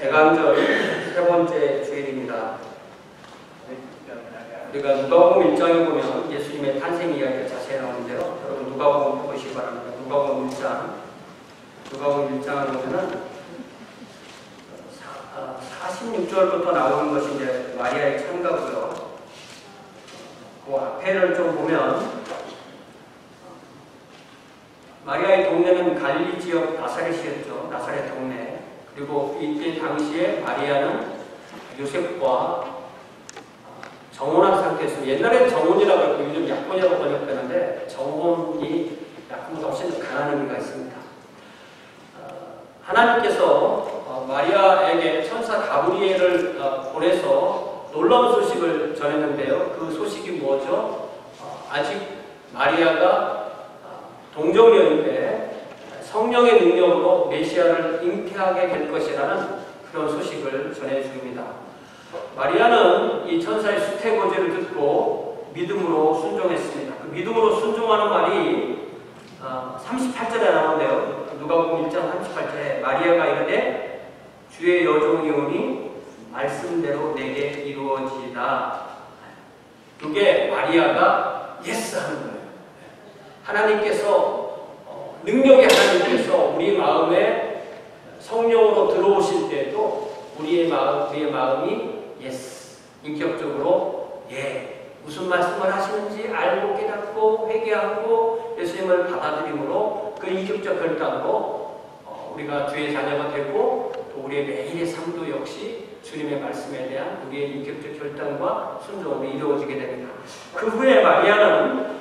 대강절 세 번째 주일입니다. 우리가 누가복음 1장에 보면 예수님의 탄생 이야기가 자세히 나오는데요. 여러분 누가복음 보시기 바랍니다. 누가복음 1장을 보면은 46절부터 나오는 것이 이제 마리아의 참가고요. 그 앞에를 좀 보면 마리아의 동네는 갈릴리 지역 나사렛이었죠. 나사렛 동네. 그리고 이때 당시에 마리아는 요셉과 정혼한 상태였습니다. 옛날에는 정혼이라고 했고 요즘 약혼이라고 번역되는데 정혼이 약혼보다 훨씬 더 강한 의미가 있습니다. 하나님께서 마리아에게 천사 가브리엘을 보내서 놀라운 소식을 전했는데요. 그 소식이 뭐죠? 아직 마리아가 동정녀인데 성령의 능력으로 메시아를 잉태하게 될 것이라는 그런 소식을 전해줍니다. 마리아는 이 천사의 수태고지를 듣고 믿음으로 순종했습니다. 그 믿음으로 순종하는 말이 38절에 나오는데요. 누가복음 1장 38절에 마리아가 이르되 주의 여종이 오니 말씀대로 내게 이루어지이다. 이게 마리아가 예스 하는 거예요. 하나님께서 능력의 하나님께서 우리 마음에 성령으로 들어오실 때에도 우리의 마음이 예스, 인격적으로 예, 무슨 말씀을 하시는지 알고 깨닫고 회개하고 예수님을 받아들임으로 그 인격적 결단으로 우리가 주의 자녀가 되고 또 우리의 매일의 삶도 역시 주님의 말씀에 대한 우리의 인격적 결단과 순종으로 이루어지게 됩니다. 그 후에 마리아는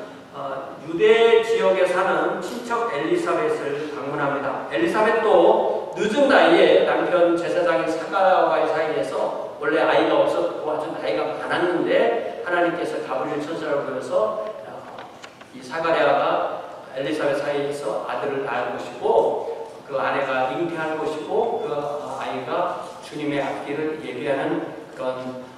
유대 지역에 사는 친척 엘리사벳을 방문합니다. 엘리사벳도 늦은 나이에 남편 제사장인 사가랴와의 사이에서 원래 아이가 없었고 아주 나이가 많았는데 하나님께서 가브리엘 천사를 보여서 이 사가랴가 엘리사벳 사이에서 아들을 낳을 것이고 그 아내가 잉태할 것이고 그 아이가 주님의 앞길을 예비하는 그런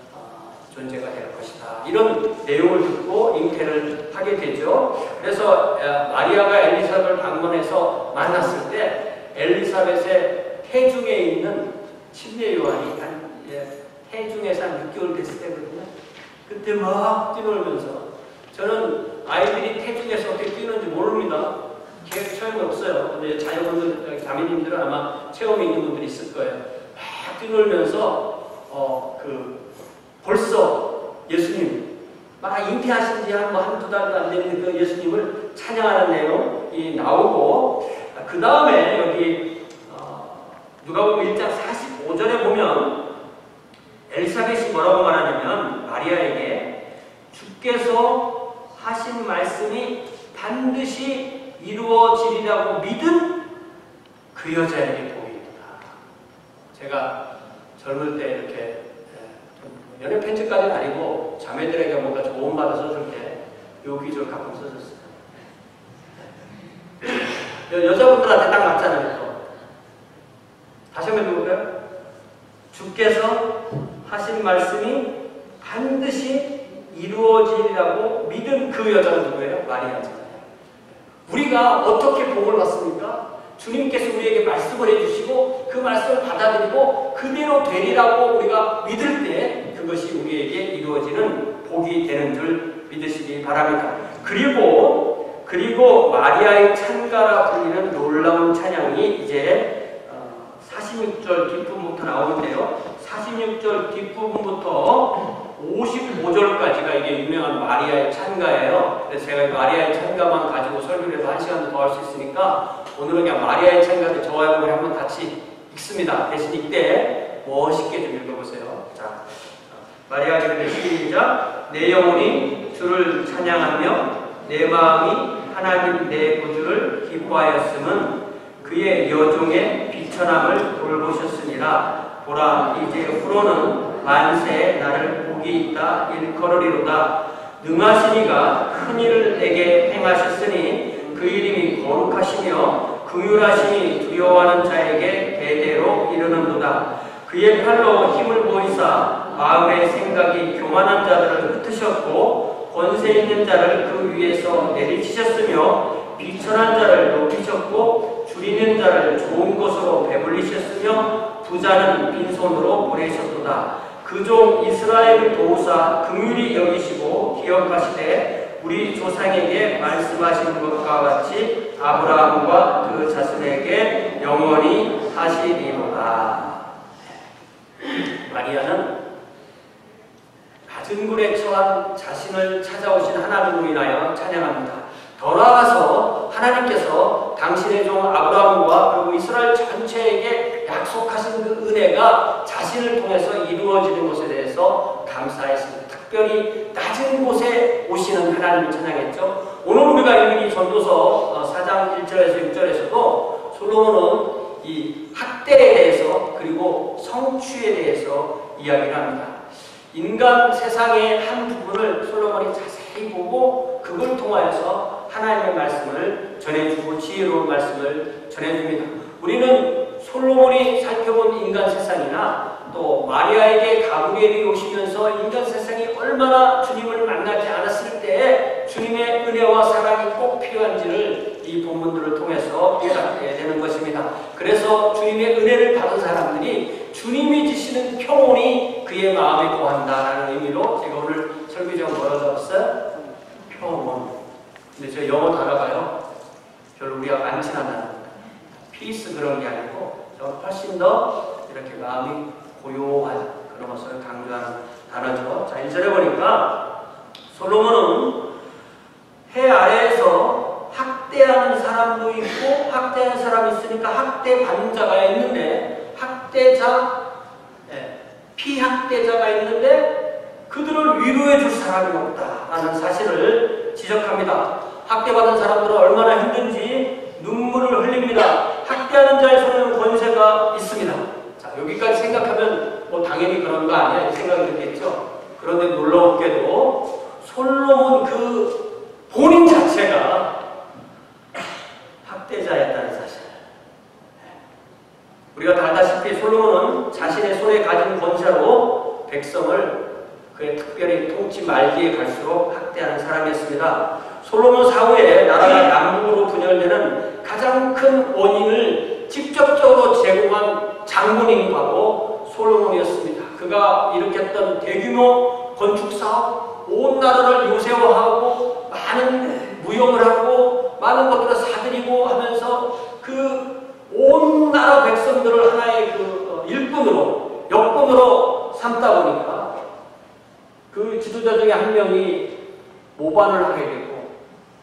존재가 될 것이다. 이런 내용을 듣고 잉태를 하게 되죠. 그래서 마리아가 엘리사벳을 방문해서 만났을 때 엘리사벳의 태중에 있는 침례 요한이 태중에서 한 6개월 됐을 때거든요. 그때 막 뛰놀면서 저는 아이들이 태중에서 어떻게 뛰는지 모릅니다. 계획 체험이 없어요. 근데 자녀분들, 자매님들은 아마 체험이 있는 분들이 있을 거예요. 막 뛰놀면서 벌써 예수님 막 잉태하신 지 한두 달도 안 되는 그 예수님을 찬양하는 내용이 나오고 그 다음에 여기 누가복음 1장 45절에 보면 엘리사벳이 뭐라고 말하냐면 마리아에게 주께서 하신 말씀이 반드시 이루어지리라고 믿은 그 여자에게 복이 있다. 제가 젊을 때 이렇게 연애 편지까지는 아니고 자매들에게 뭔가 좋은 말을 써줄 때 요 기절 가끔 써줬어요. 여자분들한테 딱 맞잖아요. 다시 한번 해볼까요? 주께서 하신 말씀이 반드시 이루어지리라고 믿은 그 여자는 누구예요? 마리아잖아요. 우리가 어떻게 복을 받습니까? 주님께서 우리에게 말씀을 해주시고 그 말씀을 받아들이고 그대로 되리라고 우리가 믿을 때 그것이 우리에게 이루어지는 복이 되는 줄 믿으시기 바랍니다. 그리고 마리아의 찬가라 불리는 놀라운 찬양이 이제 46절 뒷부분부터 나오는데요. 46절 뒷부분부터 55절까지가 이게 유명한 마리아의 찬가예요. 그래서 제가 마리아의 찬가만 가지고 설교를 해서 1시간도 더 할 수 있으니까 오늘은 그냥 마리아의 찬가를 저와 여러분이 한번 같이 읽습니다. 대신 이때 멋있게 좀 읽어보세요. 자, 마리아가 이렇게 시작. 내 영혼이 주를 찬양하며 내 마음이 하나님 내 구주를 기뻐하였음은 그의 여종의 비천함을 돌보셨으니라. 보라 이제 후로는 만세에 나를 복이 있다 일컬으리로다. 능하시니가 큰 일을 내게 행하셨으니 그 이름이 거룩하시며 긍휼하시니 두려워하는 자에게 대대로 이르는도다. 그의 팔로 힘을 보이사 마음의 생각이 교만한 자들을 흩으셨고 권세 있는 자를 그 위에서 내리치셨으며 비천한 자를 높이셨고 줄이는 자를 좋은 것으로 배불리셨으며 부자는 빈손으로 보내셨도다. 그 종 이스라엘을 도우사 긍휼히 여기시고 기억하시되 우리 조상에게 말씀하신 것과 같이 아브라함과 그 자손에게 영원히 하시리로다. 마리아는 낮은 굴에 처한 자신을 찾아오신 하나님으로 인하여 찬양합니다. 더 나아가서 하나님께서 당신의 종 아브라함과 그리고 이스라엘 전체에게 약속하신 그 은혜가 자신을 통해서 이루어지는 것에 대해서 감사했습니다. 특별히 낮은 곳에 오시는 하나님을 찬양했죠. 오늘 우리가 읽은 이 전도서 4장 1절에서 6절에서도 솔로몬은 이 학대에 대해서 그리고 성취에 대해서 이야기를 합니다. 인간 세상의 한 부분을 솔로몬이 자세히 보고 그걸 통하여서 하나님의 말씀을 전해주고 지혜로운 말씀을 전해줍니다. 우리는 솔로몬이 살펴본 인간 세상이나 또 마리아에게 가브리엘이 오시면서 인간 세상이 얼마나 주님을 만나지 않았을 때에 주님의 은혜와 사랑이 꼭 필요한지를 이 본문들을 통해서 깨닫게 되는 것입니다. 그래서 주님의 은혜를 받은 사람들이 주님이 주시는 평온이 그의 마음에 거한다라는 의미로 제가 오늘 설교장 뭐라고 적었어요? 평온. 근데 저 영어 단어가요 별로 우리가 많진 않아요. 피스 그런 게 아니고 저 훨씬 더 이렇게 마음이 고요한 그런 것을 강조하는 단어죠. 자, 1절에 보니까 솔로몬은 해 아래에서 학대하는 사람도 있고 학대하는 사람이 있으니까 학대반자가 있는데 학대자, 피학대자가 있는데 그들을 위로해 줄 사람이 없다라는 사실을 지적합니다. 학대받은 사람들은 얼마나 힘든지 눈물을 흘립니다. 학대하는 자의 손에는 권세가 있습니다. 자, 여기까지 생각하면 뭐 당연히 그런 거 아니야 이 생각이 들겠죠. 그런데 놀라웠게도 솔로몬 그 본인 자체가 학대자였다는 사실. 우리가 다 알다시피 솔로몬은 자신의 손에 가진 권세로 백성을 그의 특별히 통치 말기에 갈수록 학대하는 사람이었습니다. 솔로몬 사후에 나라가 남북으로 분열되는 가장 큰 원인을 직접적으로 제공한 장본인이 바로 솔로몬이었습니다. 그가 일으켰던 대규모 건축사업, 온 나라를 요새화하고 많은 무역을 하고 많은 것들을 사들이고 하면서 그 온 나라 백성들을 하나의 그 일꾼으로 역군으로 삼다 보니까 그 지도자 중에 한 명이 모반을 하게 되고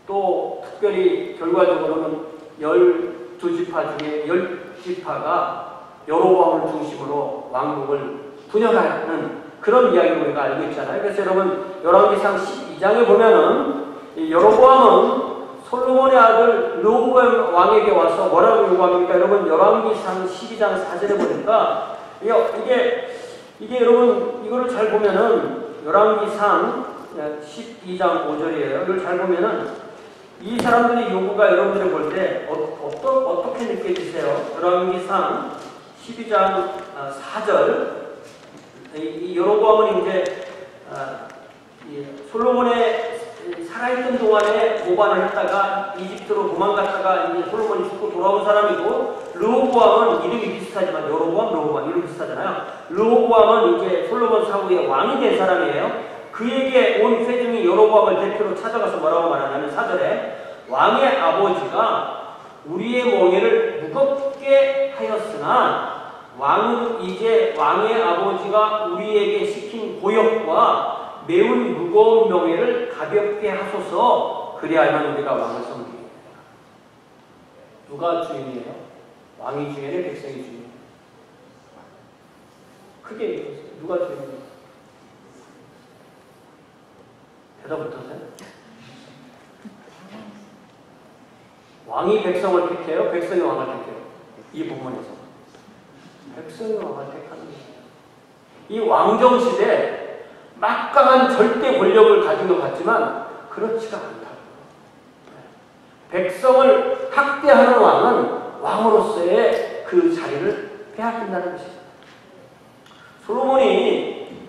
또 특별히 결과적으로는 12지파 중에 10지파가 여로보암을 중심으로 왕국을 분열하는 그런 이야기를 우리가 알고 있잖아요. 그래서 여러분 열왕기상 12장에 보면은 이 여로보암은 솔로몬의 아들 르호보암 왕에게 와서 뭐라고 요구합니까? 여러분 열왕기상 12장 4절에 보니까 이게 여러분 이거를 잘 보면은 열왕기상 12장 5절이에요. 이걸 잘 보면은 이 사람들의 요구가 여러분들이 볼 때 어떻게 느껴지세요? 열왕기상 12장 4절 이 여로보암은 이제 솔로몬의 살아있던 동안에 모반을 했다가 이집트로 도망갔다가 이제 솔로몬이 죽고 돌아온 사람이고 르호보암은 이름이 비슷하지만 여로보암, 르호보암 이름 비슷하잖아요. 르호보암은 이제 솔로몬 사후에 왕이 된 사람이에요. 그에게 온 회중이 여로보암을 대표로 찾아가서 뭐라고 말하냐면 4절에 왕의 아버지가 우리의 멍에를 무겁게 하였으나 왕은 이제 왕의 아버지가 우리에게 시킨 고역과 매운 무거운 명예를 가볍게 하소서 그리하면 우리가 왕을 섬기리라. 누가 주인이에요? 왕이 주인이에요? 백성이 주인이에요? 크게 얘기해보세요. 누가 주인이에요? 대답 못하세요? 왕이 백성을 택해요? 백성이 왕을 택해요? 이 부분에서 백성이 왕을 택하는 거예요. 이 왕정시대 막강한 절대 권력을 가진 것 같지만 그렇지가 않다. 백성을 학대하는 왕은 왕으로서의 그 자리를 빼앗긴다는 것입니다. 솔로몬이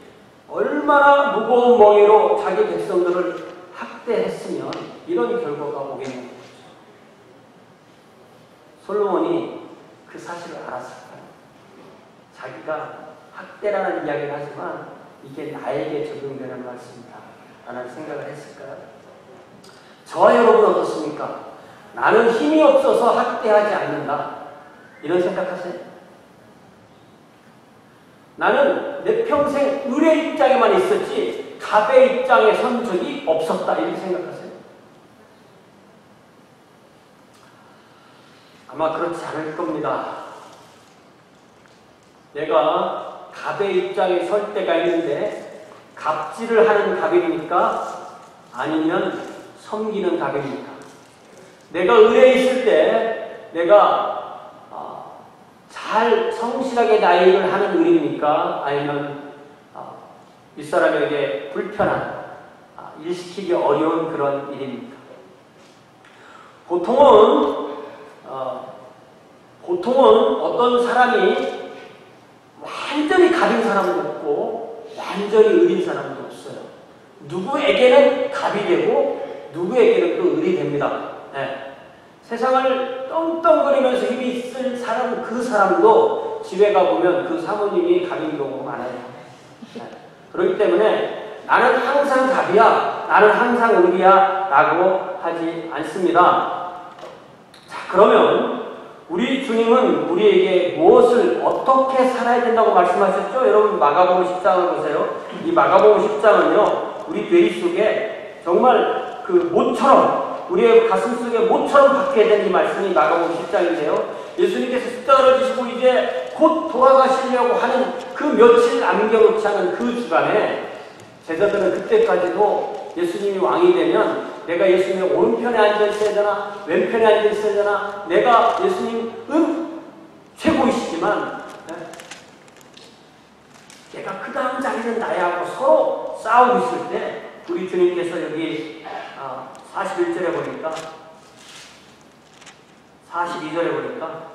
얼마나 무거운 멍에로 자기 백성들을 학대했으면 이런 결과가 오겠는 거죠. 솔로몬이 그 사실을 알았을까요? 자기가 학대라는 이야기를 하지만 이게 나에게 적용되는 말씀이다 라는 생각을 했을까요? 저와 여러분 어떻습니까? 나는 힘이 없어서 학대하지 않는다 이런 생각하세요? 나는 내 평생 을의 입장에만 있었지 갑의 입장에 선 적이 없었다 이렇게 생각하세요? 아마 그렇지 않을 겁니다. 내가 갑의 입장에 설 때가 있는데 갑질을 하는 갑입니까? 아니면 섬기는 갑입니까? 내가 을에 있을 때 내가 잘 성실하게 나일을 하는 을입니까? 아니면 윗사람에게 불편한 일시키기 어려운 그런 일입니까? 보통은 어떤 사람이 완전히 갑인 사람도 없고 완전히 을인 사람도 없어요. 누구에게는 갑이 되고 누구에게는 또 을이 됩니다. 네. 세상을 떵떵거리면서 힘이 있을 사람, 그 사람도 집에 가보면 그 사모님이 갑인 경우가 많아요. 네. 그렇기 때문에 나는 항상 갑이야, 나는 항상 을이야 라고 하지 않습니다. 자, 그러면 우리 주님은 우리에게 무엇을 어떻게 살아야 된다고 말씀하셨죠? 여러분 마가복음 10장을 보세요. 이 마가복음 10장은요 우리 뇌리 속에 정말 그 못처럼 우리의 가슴 속에 못처럼 박혀야 되는 이 말씀이 마가복음 10장인데요. 예수님께서 십자가를 지시고 이제 곧 돌아가시려고 하는 그 며칠 남겨놓지 않은 그 주간에 제자들은 그때까지도 예수님이 왕이 되면 내가 예수님의 오른편에 앉아있어야 되나 왼편에 앉아있어야 되나 내가 예수님은 최고이시지만 내가 그 다음 자리는 나야 하고 서로 싸우고 있을 때 우리 주님께서 여기 41절에 보니까 42절에 보니까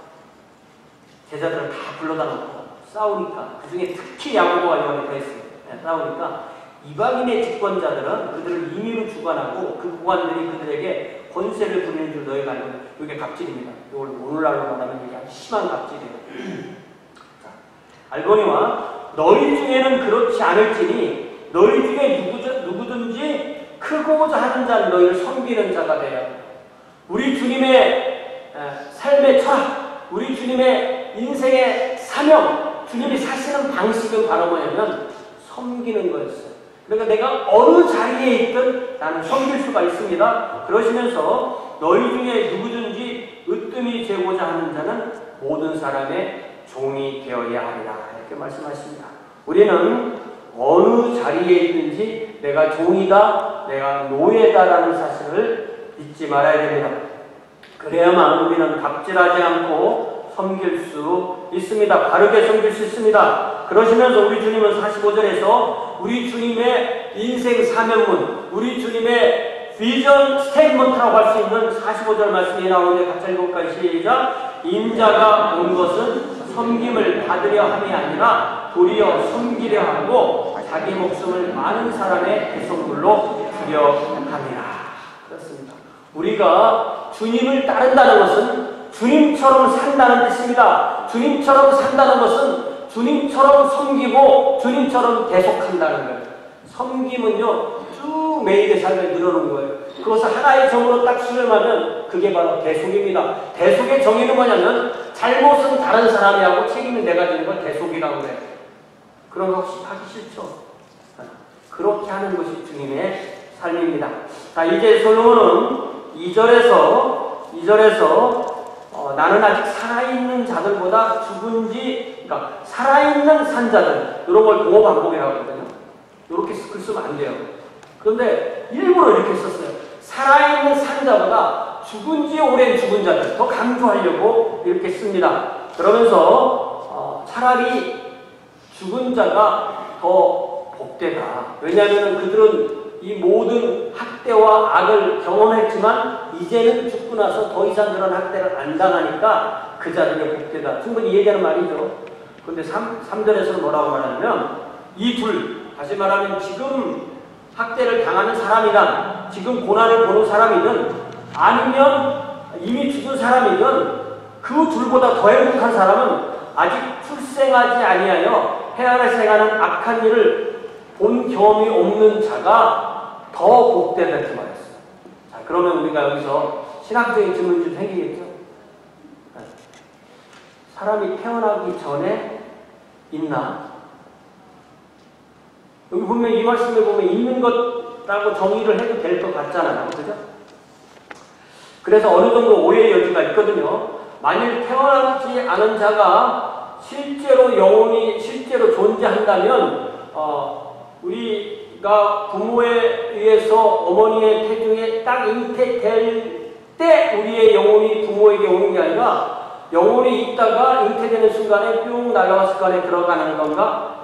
제자들을 다 불러다 놓고 싸우니까 그 중에 특히 야고보가 요한이 더 있어요. 싸우니까 이방인의 집권자들은 그들을 임의로 주관하고 그 고관들이 그들에게 권세를 부리는 줄 너희가 알고 이게 갑질입니다. 이걸 오늘날로 말하면 이게 아주 심한 갑질이에요. 자, 알거니와 너희 중에는 그렇지 않을지니 너희 중에 누구든지 크고자 하는 자는 너희를 섬기는 자가 되어 우리 주님의 삶의 철학, 우리 주님의 인생의 사명, 주님이 사시는 방식은 바로 뭐냐면 섬기는 거였어요. 그러니까 내가 어느 자리에 있든 나는 섬길 수가 있습니다. 그러시면서 너희 중에 누구든지 으뜸이 되고자 하는 자는 모든 사람의 종이 되어야 하리라 이렇게 말씀하십니다. 우리는 어느 자리에 있든지 내가 종이다, 내가 노예다라는 사실을 잊지 말아야 됩니다. 그래야만 우리는 갑질하지 않고 섬길 수 있습니다. 바르게 섬길 수 있습니다. 그러시면서 우리 주님은 45절에서 우리 주님의 인생 사명문, 우리 주님의 비전 스테이트먼트라고 할 수 있는 45절 말씀이 나오는데 같이 읽어볼까요? 시작! 인자가 온 것은 섬김을 받으려 함이 아니라 도리어 섬기려 하고 자기 목숨을 많은 사람의 대성물로 주려 함이라. 그렇습니다. 우리가 주님을 따른다는 것은 주님처럼 산다는 뜻입니다. 주님처럼 산다는 것은 주님처럼 섬기고 주님처럼 대속한다는 거예요. 섬김은요 쭉 매일의 삶에 늘어놓은 거예요. 그것을 하나의 정으로 딱 수렴하면 그게 바로 대속입니다. 대속의 정의는 뭐냐면 잘못은 다른 사람이 하고 책임은 내가 지는 걸 대속이라고 그래요. 그런 거 혹시 하기 싫죠? 그렇게 하는 것이 주님의 삶입니다. 자, 이제 솔로몬은 2절에서 나는 아직 살아있는 자들보다 죽은지, 그러니까 살아있는 산자들, 이런 걸 동어 반복이라고 하거든요. 이렇게 글 쓰면 안 돼요. 그런데 일부러 이렇게 썼어요. 살아있는 산자보다 죽은지 오랜 죽은 자들, 더 강조하려고 이렇게 씁니다. 그러면서 차라리 죽은 자가 더 복되다. 왜냐하면 그들은 이 모든 학대와 악을 경험했지만 이제는 죽고 나서 더 이상 그런 학대를 안 당하니까 그 자들의 복되다. 충분히 얘기하는 말이죠. 그런데 3절에서는 뭐라고 말하냐면 이 둘, 다시 말하면 지금 학대를 당하는 사람이든 지금 고난을 보는 사람이든 아니면 이미 죽은 사람이든 그 둘보다 더 행복한 사람은 아직 출생하지 아니하여 해 아래서 행하는 악한 일을 본 경험이 없는 자가 더 복되다 이렇게 말했어요. 자, 그러면 우리가 여기서 신학적인 질문이 생기겠죠? 사람이 태어나기 전에 있나? 여기 보면 이 말씀에 보면 있는 것라고 정의를 해도 될 것 같잖아요. 그죠? 그래서 어느 정도 오해의 여지가 있거든요. 만일 태어나지 않은 자가 실제로 영혼이 실제로 존재한다면 우리가 부모에 의해서 어머니의 태중에 딱 잉태될 때 우리의 영혼이 부모에게 오는 게 아니라 영혼이 있다가 잉태되는 순간에 뿅 날아가 습관에 들어가는 건가?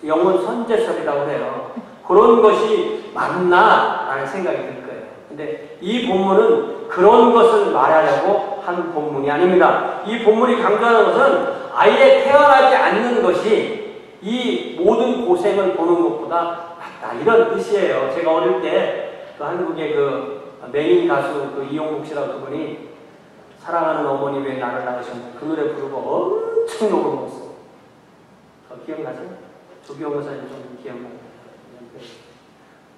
영혼 선제설이라고 해요. 그런 것이 맞나? 라는 생각이 들 거예요. 근데 이 본문은 그런 것을 말하려고 한 본문이 아닙니다. 이 본문이 강조하는 것은 아예 태어나지 않는 것이 이 모든 고생을 보는 것보다 낫다. 이런 뜻이에요. 제가 어릴 때 그 한국의 그 메인 가수 그 이용국 씨라고 그분이 사랑하는 어머니 왜 나를 낳으셨나 그 노래 부르고 엄청 욕을 먹었어요. 기억나세요? 조기영 목사님 좀 기억나요?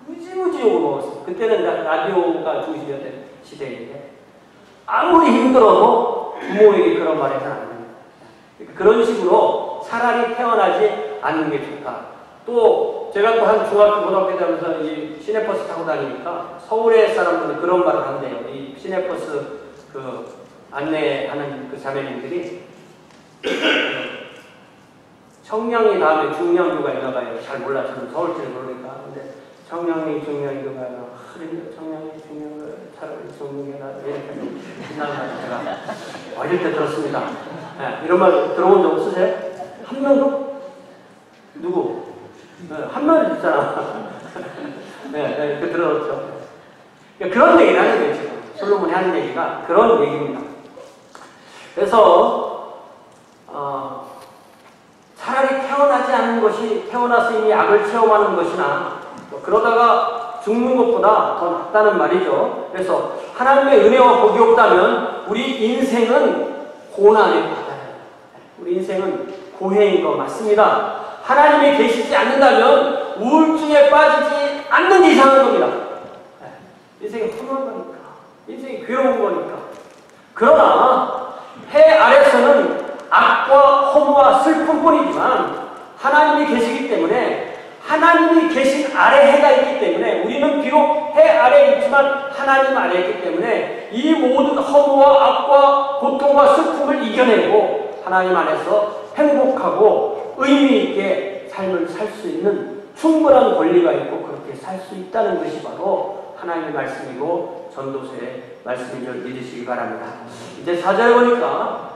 무지무지 욕을 먹었어요. 그때는 라디오가 중심이었던 시대인데 아무리 힘들어도 부모에게 그런 말 해서는 안 됩니다. 그런 식으로 차라리 태어나지 않는 게 좋다. 또 제가 또 한 중학교 고등학교 다니면서 이 시내버스 타고 다니니까 서울의 사람들은 그런 말을 한대요. 이 시내버스 그 안내하는 그 자매님들이 청량리 다음에 중량교가 있나 봐요. 잘 몰라. 저는 서울지는 모르니까. 근데 청량리 중량교가 청량리 중량교 차라리 중량교가 이렇게 지나가는 제가 어릴 때 들었습니다. 네, 이런 말 들어본 적 없으세요? 한 명도? 누구? 네, 한 명이 있잖아. 네, 그 들었죠. 그런 얘기를 하는 거예요, 지금. 솔로몬이 하는 얘기가 그런 얘기입니다. 그래서 차라리 태어나지 않는 것이 태어나서 이미 악을 체험하는 것이나 그러다가 죽는 것보다 더 낫다는 말이죠. 그래서 하나님의 은혜와 복이 없다면 우리 인생은 고난의 바다예요. 우리 인생은 고해인 거 맞습니다. 하나님이 계시지 않는다면 우울증에 빠지지 않는 이상한 겁니다. 인생이 험한 거니까. 인생이 괴로운 거니까. 그러나 해 아래서는 악과 허무와 슬픔뿐이지만 하나님이 계시기 때문에 하나님이 계신 아래 해가 있기 때문에 우리는 비록 해 아래에 있지만 하나님 아래에 있기 때문에 이 모든 허무와 악과 고통과 슬픔을 이겨내고 하나님 안에서 행복하고 의미 있게 삶을 살 수 있는 충분한 권리가 있고 그렇게 살 수 있다는 것이 바로 하나님의 말씀이고 전도서의 말씀인 줄 믿으시기 바랍니다. 이제 4절에 보니까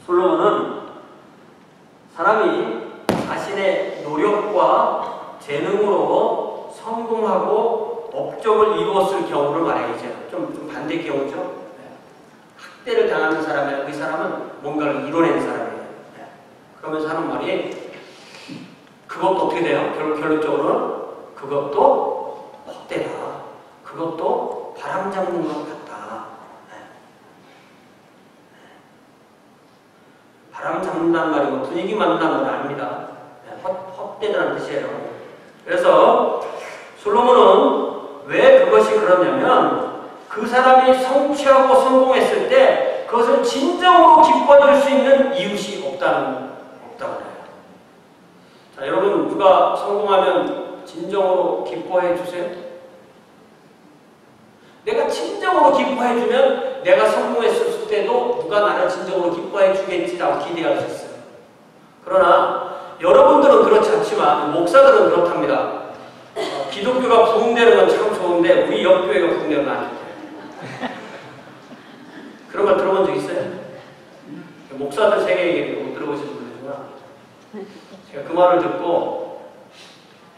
솔로몬은 사람이 자신의 노력과 재능으로 성공하고 업적을 이루었을 경우를 말해야죠. 좀 반대 경우죠. 학대를 당하는 사람이라고 이 사람은 뭔가를 이뤄낸 사람이에요. 그러면서 하는 말이 그것도 어떻게 돼요? 결론적으로는 그것도 헛되다. 그것도 바람 잡는 것 같다. 바람 잡는다는 말이고 분위기 만든다는 건 아닙니다. 헛되다는 뜻이에요. 그래서 솔로몬은 왜 그것이 그러냐면 그 사람이 성취하고 성공했을 때 그것을 진정으로 기뻐해 줄 수 있는 이웃이 없다고 해요. 자, 여러분 누가 성공하면 진정으로 기뻐해 주세요? 내가 진정으로 기뻐해 주면 내가 성공했을 때도 누가 나를 진정으로 기뻐해 주겠지라고 기대할 수 있어요. 그러나 여러분들은 그렇지 않지만 목사들은 그렇답니다. 기독교가 부흥되는 건 참 좋은데 우리 옆교회가 부흥되는 건 안 좋대요. 그런 걸 들어본 적 있어요? 목사들 세계 얘기 못 들어보신 분들이구나. 제가 그 말을 듣고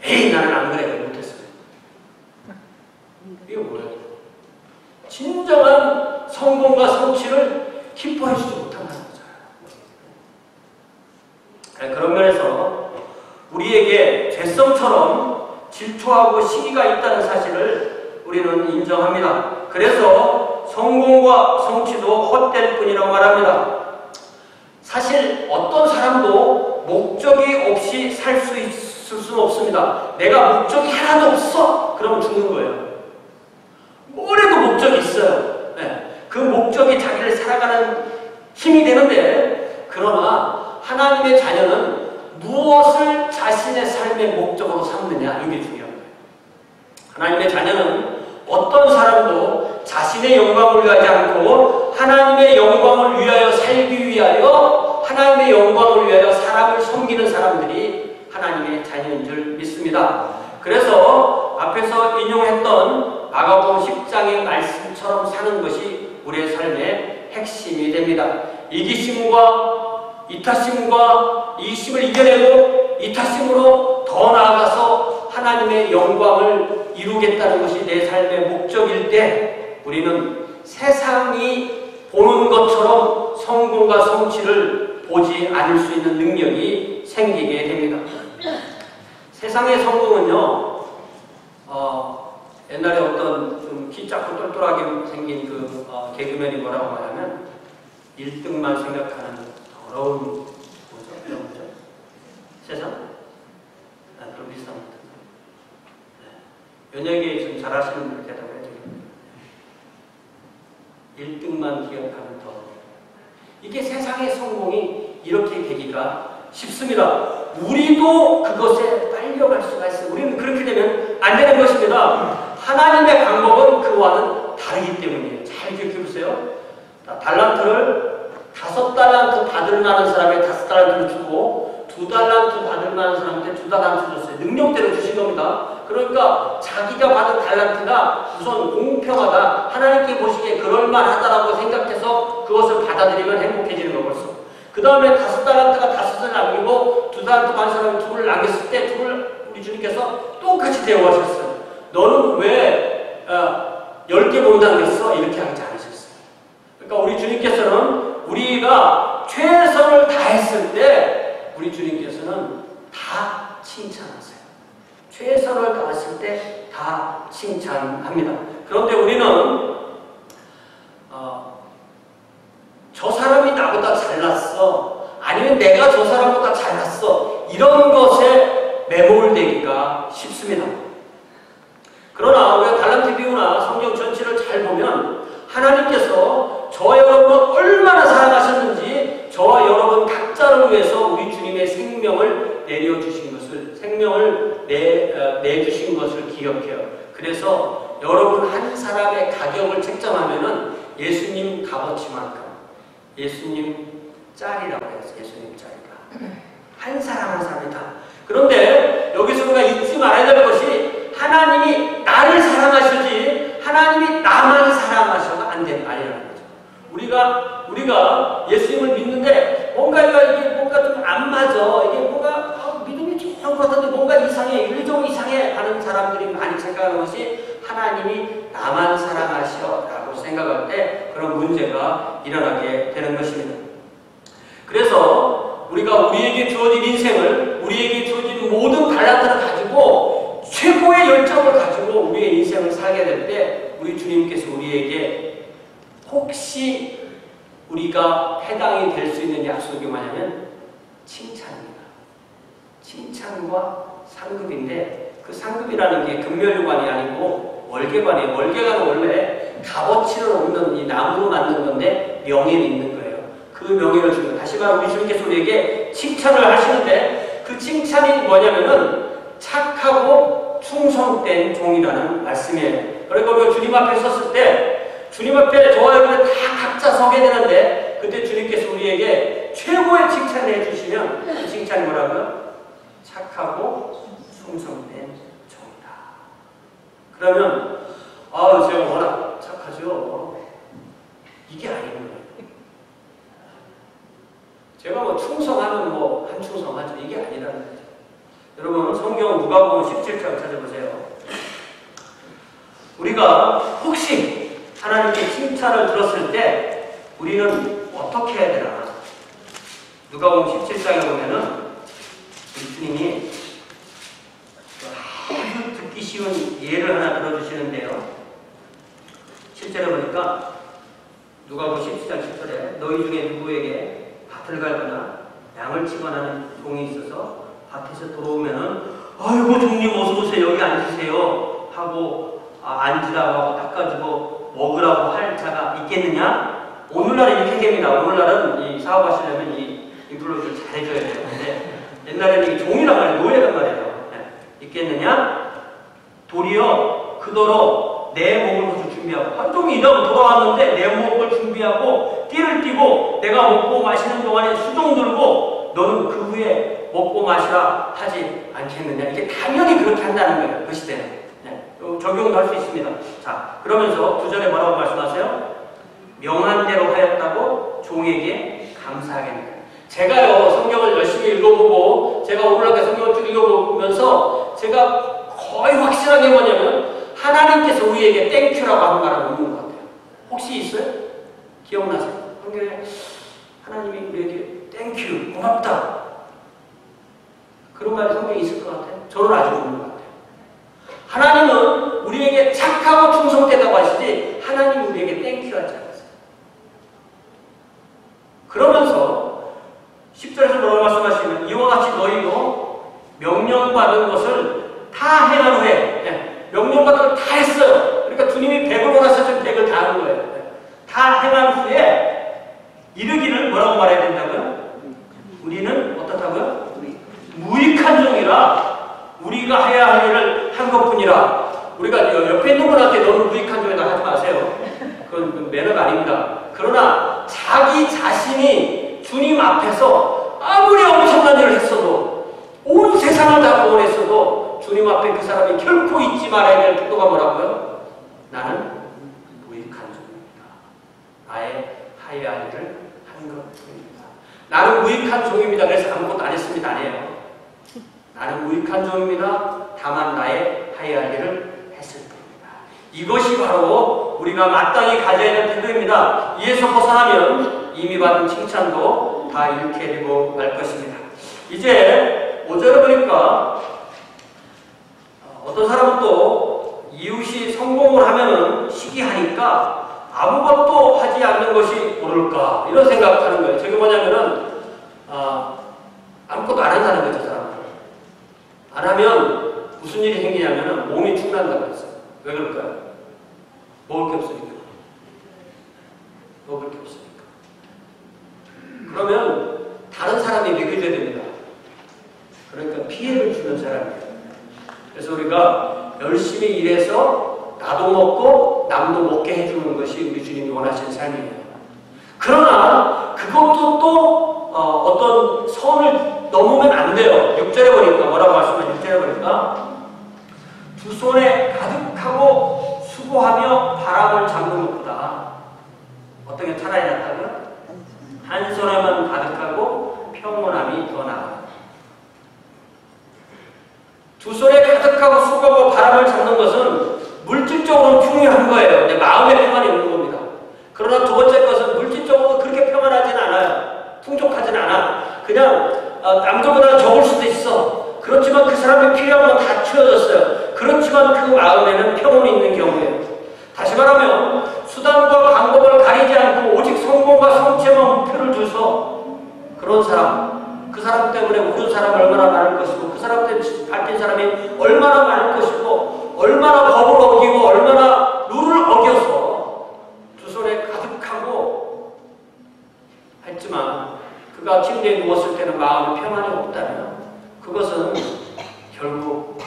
에이 나는 안 그래 못했어요. 이게 뭐예요? 진정한 성공과 성취를 기뻐해 주지 못한다는 거잖아요. 그런 면에서 우리에게 죄성처럼 질투하고 시기가 있다는 사실을 우리는 인정합니다. 그래서 성공과 성취도 헛될 뿐이라고 말합니다. 사실 어떤 사람도 목적이 없이 살 수 있을 수는 없습니다. 내가 목적이 하나도 없어. 그러면 죽는 거예요. 뭐래도 목적이 있어요. 네. 그 목적이 자기를 살아가는 힘이 되는데, 그러나 하나님의 자녀는 무엇을 자신의 삶의 목적으로 삼느냐, 이게 중요한 거예요. 하나님의 자녀는 어떤 사람도 자신의 영광을 위하지 않고 하나님의 영광을 위하여 살기 위하여, 하나님의 영광을 위하여 사람을 섬기는 사람들이 하나님의 자녀인 줄 믿습니다. 그래서 앞에서 인용했던 마가복음 10장의 말씀처럼 사는 것이 우리의 삶의 핵심이 됩니다. 이기심과 이타심과 이기심을 이겨내고 이타심으로 더 나아가서 하나님의 영광을 이루겠다는 것이 내 삶의 목적일 때, 우리는 세상이 보는 것처럼 성공과 성취를 보지 않을 수 있는 능력이 생기게 됩니다. 세상의 성공은요, 옛날에 어떤 좀 키 작고 똘똘하게 생긴 그 개그맨이 뭐라고 하냐면, 1등만 생각하는 더러운 뭐죠? 그런 거죠? 세상? 그런 비슷한 것 같은데. 연예계 좀 잘하시는 분들 대답해 드립니다. 1등만 기억하는 더러운. 이게 세상의 성공이 이렇게 되기가 쉽습니다. 우리도 그것에 빨려갈 수가 있어요. 우리는 그렇게 되면 안 되는 것입니다. 하나님의 방법은 그와는 다르기 때문이에요. 잘 기억해 보세요. 달란트를 5달란트 받을 만한 사람에게 5달란트를 주고 2달란트 받을 만한 사람한테 2달란트 줬어요. 능력대로 주신 겁니다. 그러니까 자기가 받은 달란트가 우선 공평하다, 하나님께 보시기에 그럴만하다라고 생각해서 그것을 받아들이면 행복해지는 거 벌써. 그 다음에 5달란트가 5을 남기고 2달란트 받은 사람이 2를 남겼을 때 2를 우리 주님께서 똑같이 대우하셨어요. 너는 왜 10개 못 남겼어? 이렇게 하지 않으셨어요. 그러니까 우리 주님께서는 우리가 최선을 다했을 때 우리 주님께서는 다 칭찬하세요. 최선을 다했을 때 다 칭찬합니다. 그런데 우리는 저 사람이 나보다 잘났어, 아니면 내가 저 사람보다 잘났어, 이런 것에 매몰되기가 쉽습니다. 그러나 우리가 달란트 비유나 성경 전체를 잘 보면 하나님께서 저와 여러분을 얼마나 사랑하셨는지, 저와 여러분 각자를 위해서 우리 주님의 생명을 내려주신 것을, 생명을 내주신 것을 기억해요. 그래서 여러분 한 사람의 가격을 책정하면은 예수님 값어치만큼, 예수님 짤이라고 해서 예수님 짤이다. 한 사람 한 사람이다. 그런데 여기서 우리가 잊지 말아야 될 것이, 하나님이 나를 사랑하시지 하나님이 나만 사랑하셔가 안 되는 아니라는 거죠. 우리가 예수님을 믿는데 이게 뭔가 좀 안 맞아, 이게 뭔가 믿음이 좋은 것 같은데 뭔가 이상해, 일종 이상해 하는 사람들이 많이 생각하는 것이, 하나님이 나만 사랑하셔라고 생각할 때 그런 문제가 일어나게 되는 것입니다. 그래서 우리가 우리에게 주어진 인생을, 우리에게 주어진 모든 달란트를 가지고 최고의 열정을 가지고 우리의 인생을 살게 될 때, 우리 주님께서 우리에게 혹시 우리가 해당이 될 수 있는 약속이 뭐냐면 칭찬입니다. 칭찬과 상급인데, 그 상급이라는 게 금멸관이 아니고 월계관이에요. 월계관은 원래 값어치를 없는 이 나무로 만든 건데 명예는 있는 거예요. 그 명예를 주는 거예요. 다시 말해 우리 주님께서 우리에게 칭찬을 하시는데, 그 칭찬이 뭐냐면은 착하고 충성된 종이라는 말씀이에요. 그러니까 우리가 주님 앞에 섰을 때, 주님 앞에 저와 여러분이 다 각자 서게 되는데, 그때 주님께서 우리에게 최고의 칭찬을 해주시면 그 칭찬이 뭐라고요? 착하고 충성된 종이다. 그러면 제가 워낙 착하죠. 이게 아닌 거예요. 제가 뭐 충성하면 뭐 한 충성하죠. 이게 아니라는 거죠. 여러분 성경 누가복음 17장 찾아보세요. 우리가 혹시 하나님께 칭찬을 들었을 때 우리는 어떻게 해야 되나? 누가복음 17장에 보면은 우리 주님이 아주 듣기 쉬운 예를 하나 들어주시는데요. 실제로 보니까 누가복음 17장 10절에 너희 중에 누구에게 밭을 갈거나 양을 치거나 하는 종이 있어서 밭에서 들어오면은 아이고 종님 어서 오세요 여기 앉으세요 하고 앉으라고 하고 닦아주고 먹으라고 할 자가 있겠느냐? 오늘날은 이렇게 됩니다. 오늘날은 이 사업하시려면 이 인플루언서를 잘해줘야 돼요. 근데 옛날에는 이 종이란 말이에요. 노예란 말이에요. 네. 있겠느냐? 도리어 그더러 내 목을 거저 준비하고 한 종이 일하고 돌아왔는데 내 목을 준비하고 띠를 띠고 내가 먹고 마시는 동안에 수종 들고 너는 그 후에 먹고 마시라 하지 않겠느냐. 이게 당연히 그렇게 한다는 거예요. 그 시대는. 네. 적용도 할 수 있습니다. 자, 그러면서 9절에 뭐라고 말씀하세요? 명한 대로 하였다고 종에게 감사하겠느냐. 제가요 성경을 열심히 읽어보고 제가 오늘날까지 성경을 쭉 읽어보면서 제가 거의 확실한 게 뭐냐면 하나님께서 우리에게 땡큐라고 하는 말은 없는 것 같아요. 혹시 있어요? 기억나세요? 성경에 하나님이 우리에게 땡큐 고맙다 그런 말이 성경에 있을 것 같아요? 저는 아직 없는 것 같아요. 하나님은 우리에게 착하고 충성되다고 하시지 하나님이 우리에게 땡큐 하지 않았어요. 그러면서 10절에서 뭐라고 말씀하시면 이와 같이 너희도 명령받은 것을 다 행한 후에 명령받은 걸 다 했어요. 그러니까 주님이 100을 원하셔서 100을 다 하는 거예요. 다 행한 후에 이르기를 뭐라고 말해야 된다고요? 우리는 어떻다고요? 무익한 종이라 우리가 해야 할 일을 한 것뿐이라. 우리가 옆에 있는 분한테 너는 무익한 종이다 하지 마세요. 그건 매너가 아닙니다. 그러나 자기 자신이 주님 앞에서 아무리 엄청난 일을 했어도 온 세상을 다 구원했어도 주님 앞에 그 사람이 결코 잊지 말아야 될 태도가 뭐라고요? 나는 무익한 종입니다. 나의 하야 할 일을 한 것뿐입니다. 나는 무익한 종입니다. 그래서 아무것도 안 했습니다. 아니에요. 나는 무익한 종입니다. 다만 나의 하야 할 일을 했을 뿐입니다. 이것이 바로 우리가 마땅히 가져야 할 태도입니다. 이에서 벗어나면 이미 받은 칭찬도 다 잃게 되고 말 것입니다. 이제 5절에 보니까 어떤 사람은 또 이웃이 성공을 하면은 시기하니까 아무것도 하지 않는 것이 옳을까 이런 생각하는 거예요. 저게 뭐냐면은 아무것도 안 한다는 거죠. 사람은 안 하면 무슨 일이 생기냐면은 몸이 축난다고 했어요. 왜 그럴까요? 먹을 게 없으니까. 먹을 게 없으니까. 그러면 다른 사람이 먹여줘야 됩니다. 그러니까 피해를 주는 사람이에요. 그래서 우리가 열심히 일해서 나도 먹고 남도 먹게 해주는 것이 우리 주님이 원하시는 삶이에요. 그러나 그것도 또 어떤 선을 넘으면 안 돼요. 6절에 보니까 뭐라고 말씀하세요? 6절에 보니까 두 손에 가득하고 수고하며 바람을 잡는 것보다 어떤 게 차라리 낫다고요? 한 손에만 가득하고 평온함이 더 나아요. 두 손에 가득하고 수고하고 바람을 잡는 것은 물질적으로 풍요한 거예요. 근데 마음의 평안이 있는 겁니다. 그러나 두 번째 것은 물질적으로 그렇게 평안하진 않아요. 풍족하진 않아. 그냥 남들보다 적을 수도 있어. 그렇지만 그 사람이 필요한 건 다 채워졌어요. 그렇지만 그 마음에는 평온이 있는 경우예요. 다시 말하면 수단과 방법을 가리지 않고 오직 성공과 성취에만 목표를 줘서 그런 사람, 그 사람 때문에 우는 사람이 얼마나 많을 것이고 그 사람 때문에 밟힌 사람이 얼마나 많을 것이고 얼마나 법을 어기고 얼마나 룰을 어겨서 두 손에 가득하고 했지만 그가 침대에 누웠을 때는 마음에 평안이 없다면 그것은 결국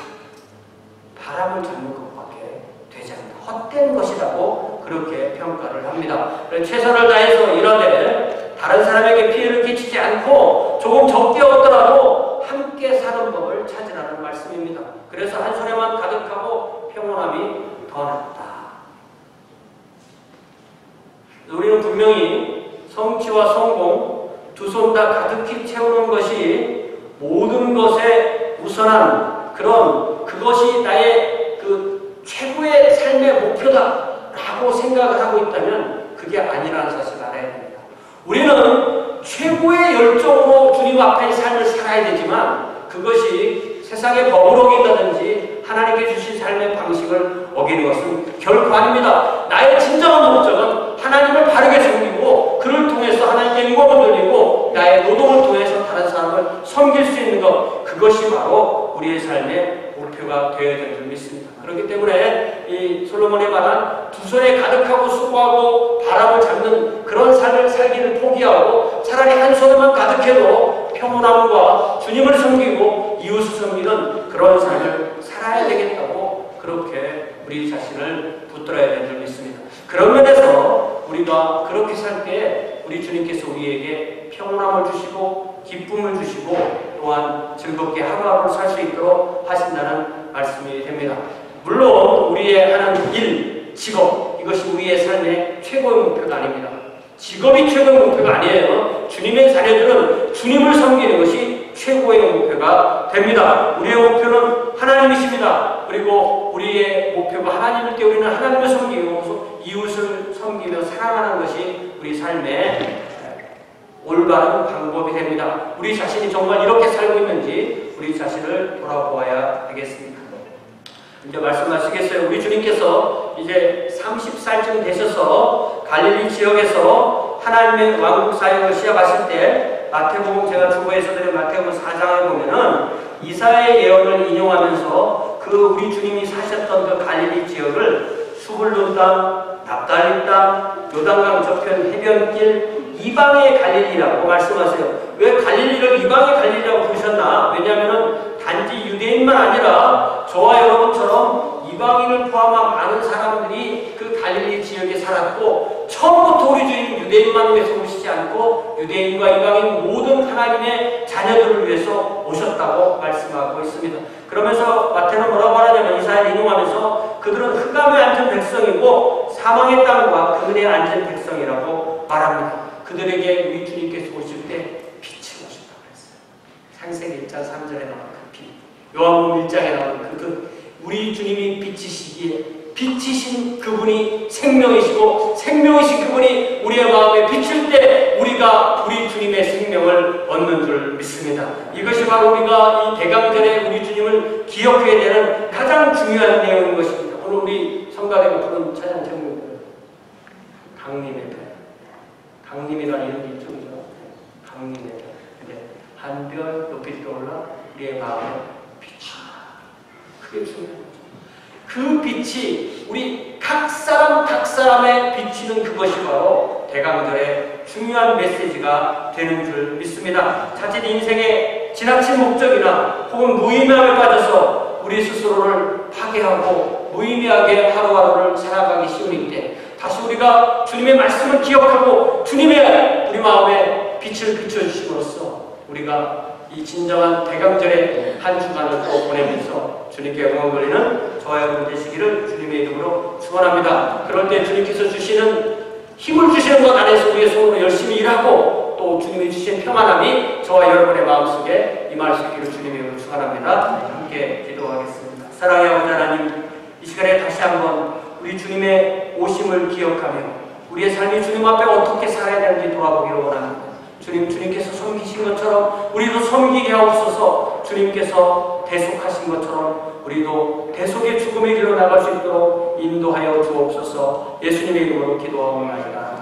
바람을 잡는 것밖에 되지 않는다. 헛된 것이라고 그렇게 평가를 합니다. 최선을 다해서 일하되 다른 사람에게 피해를 끼치지 않고 조금 적게 얻더라도 함께 사는 법을 찾으라는 말씀입니다. 그래서 한 손에만 가득하고 평온함이 더 낫다. 우리는 분명히 성취와 성공 두 손 다 가득히 채우는 것이 모든 것에 우선한 그것이 나의 그 최고의 삶의 목표다라고 생각을 하고 있다면 그게 아니라는 사실을 알아야 됩니다. 우리는 최고의 열정으로 주님 앞에 삶을 살아야 되지만 그것이 세상의 법을 어긴다든지 하나님께 주신 삶의 방식을 어기는 것은 결코 아닙니다. 나의 진정한 목적은 하나님을 바르게 섬기고 그를 통해서 하나님께 영광을 돌리고 나의 노동을 통해서 다른 사람을 섬길 수 있는 것, 그것이 바로 우리의 삶의 목표가 되어야 될 줄 믿습니다. 그렇기 때문에 이 솔로몬의 말한 두 손에 가득하고 수고하고 바람을 잡는 그런 삶을 살기를 포기하고 차라리 한 손에만 가득해도 평온함과 주님을 섬기고 이웃을 섬기는 그런 삶을 살아야 되겠다고 그렇게 우리 자신을 붙들어야 될 줄 믿습니다. 그런 면에서 우리가 그렇게 살 때 우리 주님께서 우리에게 평온함을 주시고 기쁨을 주시고 또한 즐겁게 하루하루를 살 수 있도록 하신다는 말씀이 됩니다. 물론 우리의 하는 일, 직업, 이것이 우리의 삶의 최고의 목표가 아닙니다. 직업이 최고의 목표가 아니에요. 주님의 자녀들은 주님을 섬기는 것이 최고의 목표가 됩니다. 우리의 목표는 하나님이십니다. 그리고 우리의 목표가 하나님일 때 우리는 하나님을 섬기고 이웃을 섬기며 살아가는 것이 우리 삶의 올바른 방법이 됩니다. 우리 자신이 정말 이렇게 살고 있는지 우리 자신을 돌아보아야 되겠습니다. 이제 말씀하시겠어요. 우리 주님께서 이제 30살쯤 되셔서 갈릴리 지역에서 하나님의 왕국 사역을 시작하실 때 마태복음, 제가 주보에서 드린 마태복음 4장에 보면은 이사야의 예언을 인용하면서 그 우리 주님이 사셨던 그 갈릴리 지역을 수불론 땅, 납달리 땅, 요단강 저편 해변길 이방의 갈릴리라고 말씀하세요. 왜 갈릴리를 이방의 갈릴리라고 부르셨나? 왜냐하면 단지 유대인만 아니라 저와 여러분처럼 이방인을 포함한 많은 사람들이 그 갈릴리 지역에 살았고 처음부터 우리 주님 유대인만 위해서 오시지 않고 유대인과 이방인 모든 하나님의 자녀들을 위해서 오셨다고 말씀하고 있습니다. 그러면서 마태는 뭐라고 하냐면 이사야를 인용하면서 그들은 흑암에 앉은 백성이고 사망의 땅과 그늘에 앉은 백성이라고 말합니다. 그들에게 우리 주님께서 오실 때 빛이 오신다고 했어요. 창세기 1장 3절에 나온 그 빛, 요한복음 1장에 나온 그 우리 주님이 빛이시기에 빛이신 그분이 생명이시고 생명이신 그분이 우리의 마음에 비칠 때 우리가 우리 주님의 생명을 얻는 줄 믿습니다. 이것이 바로 우리가 이 대강절에 우리 주님을 기억해야 되는 가장 중요한 내용인 것입니다. 오늘 우리 성가대가 부른 찬양 제목은 강림의 별. 강림이라는 이름이 있죠, 그죠? 강림의 별. 근데 한 별 높이 떠올라 우리의 마음에 빛이. 그게 중요한 거죠. 그 빛이 우리 각 사람에 비치는 그것이 바로 대강절의 중요한 메시지가 되는 줄 믿습니다. 자칫 인생의 지나친 목적이나 혹은 무의미함에 빠져서 우리 스스로를 파괴하고 무의미하게 하루하루를 살아가기 쉬운 때 다시 우리가 주님의 말씀을 기억하고 주님의 우리 마음에 빛을 비춰주심으로써 우리가 이 진정한 대강절의 한 주간을 또 보내면서 주님께 영광 돌리는 저와 여러분 되시기를 주님의 이름으로 축원합니다. 그럴 때 주님께서 주시는 힘을 주시는 것 안에서 우리의 손으로 열심히 일하고 또 주님이 주신 평안함이 저와 여러분의 마음속에 임할 수 있기를 주님의 이름으로 축원합니다. 함께 기도하겠습니다. 사랑의 아버지 하나님, 이 시간에 다시 한번 우리 주님의 오심을 기억하며 우리의 삶이 주님 앞에 어떻게 살아야 되는지 돌아보기를 원합니다. 주님께서 섬기신 것처럼 우리도 섬기게 하옵소서. 주님께서 대속하신 것처럼 우리도 대속의 죽음의 길로 나갈 수 있도록 인도하여 주옵소서. 예수님의 이름으로 기도하옵나이다.